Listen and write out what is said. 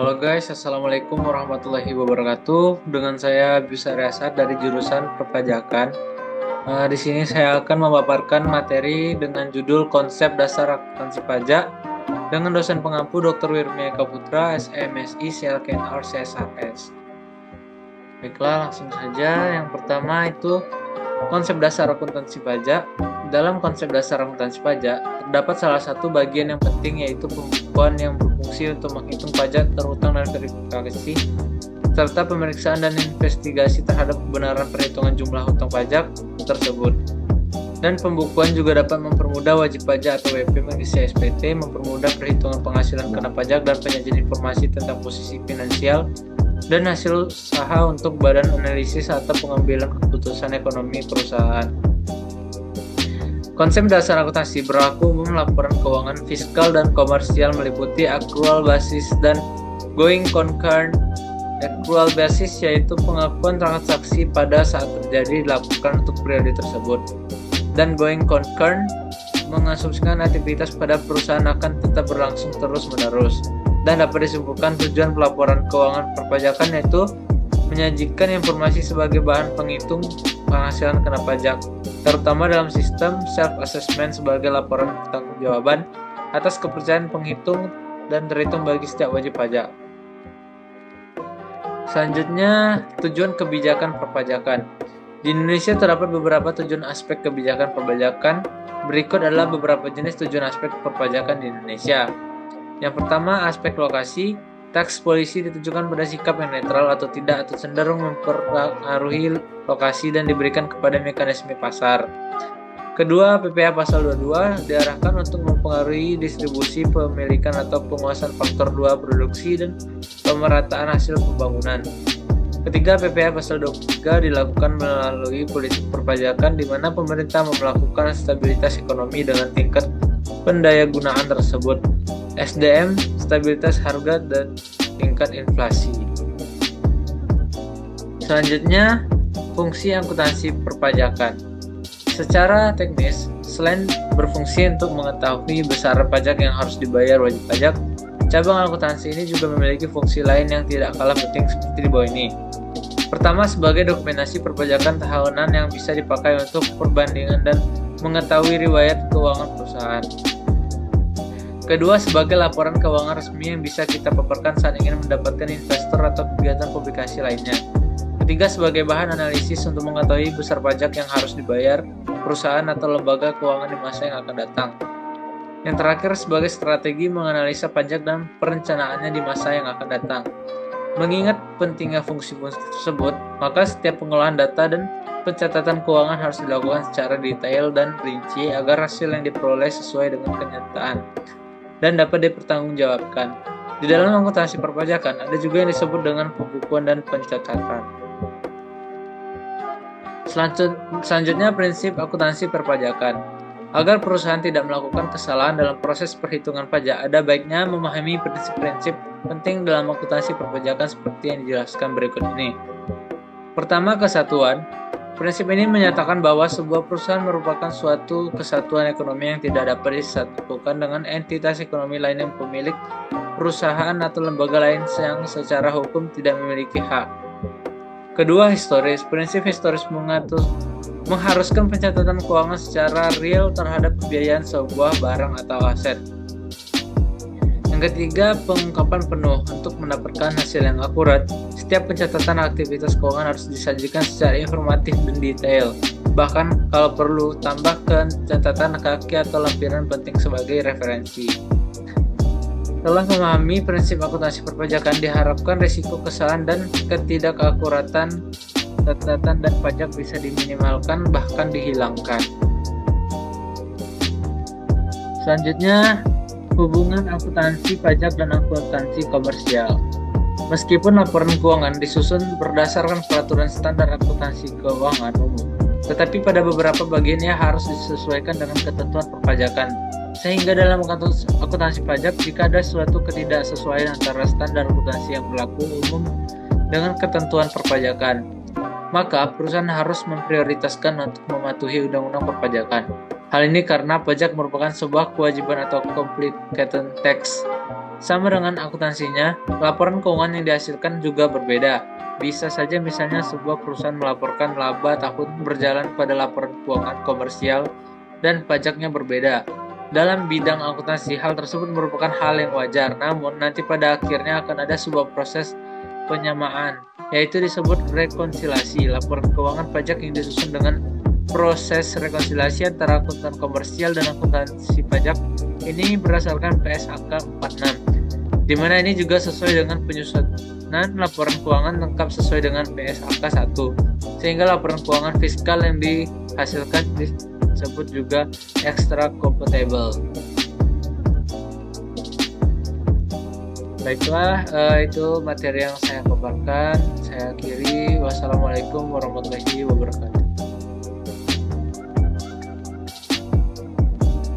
Halo guys, Assalamualaikum warahmatullahi wabarakatuh. Dengan saya Bisa Riasat dari jurusan Perpajakan. Di sini saya akan memaparkan materi dengan judul Konsep Dasar Akuntansi Pajak dengan dosen pengampu Dr. Wirmi Eka Putra, SMSI, CLKNR, CSHS. Baiklah, langsung saja. Yang pertama itu konsep dasar akuntansi pajak. Dalam konsep dasar akuntansi pajak, terdapat salah satu bagian yang penting, yaitu pembukuan yang berfungsi untuk menghitung pajak terhutang dan verifikasi, serta pemeriksaan dan investigasi terhadap kebenaran perhitungan jumlah hutang pajak tersebut. Dan pembukuan juga dapat mempermudah wajib pajak atau WP mengisi SPT, mempermudah perhitungan penghasilan kena pajak dan penyajian informasi tentang posisi finansial dan hasil usaha untuk badan analisis atau pengambilan keputusan ekonomi perusahaan. Konsep dasar akuntansi berlaku umum laporan keuangan fiskal dan komersial meliputi accrual basis dan going concern. Accrual basis yaitu pengakuan transaksi pada saat terjadi dilakukan untuk periode tersebut, dan going concern mengasumsikan aktivitas pada perusahaan akan tetap berlangsung terus-menerus. Dan dapat disimpulkan tujuan pelaporan keuangan perpajakan yaitu menyajikan informasi sebagai bahan penghitung penghasilan kena pajak, terutama dalam sistem self-assessment sebagai laporan pertanggungjawaban atas kepercayaan penghitung dan terhitung bagi setiap wajib pajak. Selanjutnya, tujuan kebijakan perpajakan. Di Indonesia terdapat beberapa tujuan aspek kebijakan perpajakan. Berikut adalah beberapa jenis tujuan aspek perpajakan di Indonesia. Yang pertama, aspek lokasi. Tax policy ditujukan pada sikap yang netral atau tidak, atau cenderung mempengaruhi lokasi dan diberikan kepada mekanisme pasar. Kedua, PPh pasal 22 diarahkan untuk mempengaruhi distribusi, pemilikan atau penguasaan faktor 2 produksi dan pemerataan hasil pembangunan. Ketiga, PPh pasal 23 dilakukan melalui politik perpajakan di mana pemerintah melakukan stabilitas ekonomi dengan tingkat pendayagunaan tersebut, SDM, stabilitas harga, dan tingkat inflasi. Selanjutnya, fungsi akuntansi perpajakan. Secara teknis, selain berfungsi untuk mengetahui besaran pajak yang harus dibayar wajib pajak, cabang akuntansi ini juga memiliki fungsi lain yang tidak kalah penting seperti di bawah ini. Pertama, sebagai dokumentasi perpajakan tahunan yang bisa dipakai untuk perbandingan dan mengetahui riwayat keuangan perusahaan. Kedua, sebagai laporan keuangan resmi yang bisa kita paparkan saat ingin mendapatkan investor atau kegiatan publikasi lainnya. Ketiga, sebagai bahan analisis untuk mengetahui besar pajak yang harus dibayar perusahaan atau lembaga keuangan di masa yang akan datang. Yang terakhir, sebagai strategi menganalisa pajak dan perencanaannya di masa yang akan datang. Mengingat pentingnya fungsi-fungsi tersebut, maka setiap pengolahan data dan pencatatan keuangan harus dilakukan secara detail dan rinci agar hasil yang diperoleh sesuai dengan kenyataan dan dapat dipertanggungjawabkan. Di dalam akuntansi perpajakan ada juga yang disebut dengan pembukuan dan pencatatan. Selanjutnya, prinsip akuntansi perpajakan. Agar perusahaan tidak melakukan kesalahan dalam proses perhitungan pajak, ada baiknya memahami prinsip-prinsip penting dalam akuntansi perpajakan seperti yang dijelaskan berikut ini. Pertama, kesatuan. Prinsip ini menyatakan bahwa sebuah perusahaan merupakan suatu kesatuan ekonomi yang tidak dapat disatukan dengan entitas ekonomi lain yang pemilik perusahaan atau lembaga lain yang secara hukum tidak memiliki hak. Kedua, historis. Prinsip historis mengharuskan pencatatan keuangan secara real terhadap pembiayaan sebuah barang atau aset. Yang ketiga, pengungkapan penuh. Untuk mendapatkan hasil yang akurat, setiap pencatatan aktivitas keuangan harus disajikan secara informatif dan detail. Bahkan kalau perlu, tambahkan catatan kaki atau lampiran penting sebagai referensi. Setelah memahami prinsip akuntansi perpajakan, diharapkan risiko kesalahan dan ketidakakuratan catatan dan pajak bisa diminimalkan bahkan dihilangkan. Selanjutnya, hubungan akuntansi pajak dan akuntansi komersial. Meskipun laporan keuangan disusun berdasarkan peraturan standar akuntansi keuangan umum, tetapi pada beberapa bagiannya harus disesuaikan dengan ketentuan perpajakan. Sehingga dalam akuntansi pajak, jika ada suatu ketidaksesuaian antara standar akuntansi yang berlaku umum dengan ketentuan perpajakan, maka perusahaan harus memprioritaskan untuk mematuhi undang-undang perpajakan. Hal ini karena pajak merupakan sebuah kewajiban atau complicated tax Sama dengan akuntansinya, laporan keuangan yang dihasilkan juga berbeda. Bisa saja misalnya sebuah perusahaan melaporkan laba tahun berjalan pada laporan keuangan komersial dan pajaknya berbeda. Dalam bidang akuntansi, hal tersebut merupakan hal yang wajar, namun nanti pada akhirnya akan ada sebuah proses penyamaan, yaitu disebut rekonsiliasi. Laporan keuangan pajak yang disusun dengan proses rekonsiliasi antara akuntan komersial dan akuntansi pajak ini berdasarkan PSAK 46, di mana ini juga sesuai dengan penyusunan laporan keuangan lengkap sesuai dengan PSAK 1, sehingga laporan keuangan fiskal yang dihasilkan disebut juga extra computable. Baiklah, itu materi yang saya paparkan. Saya akhiri. Wassalamualaikum warahmatullahi wabarakatuh.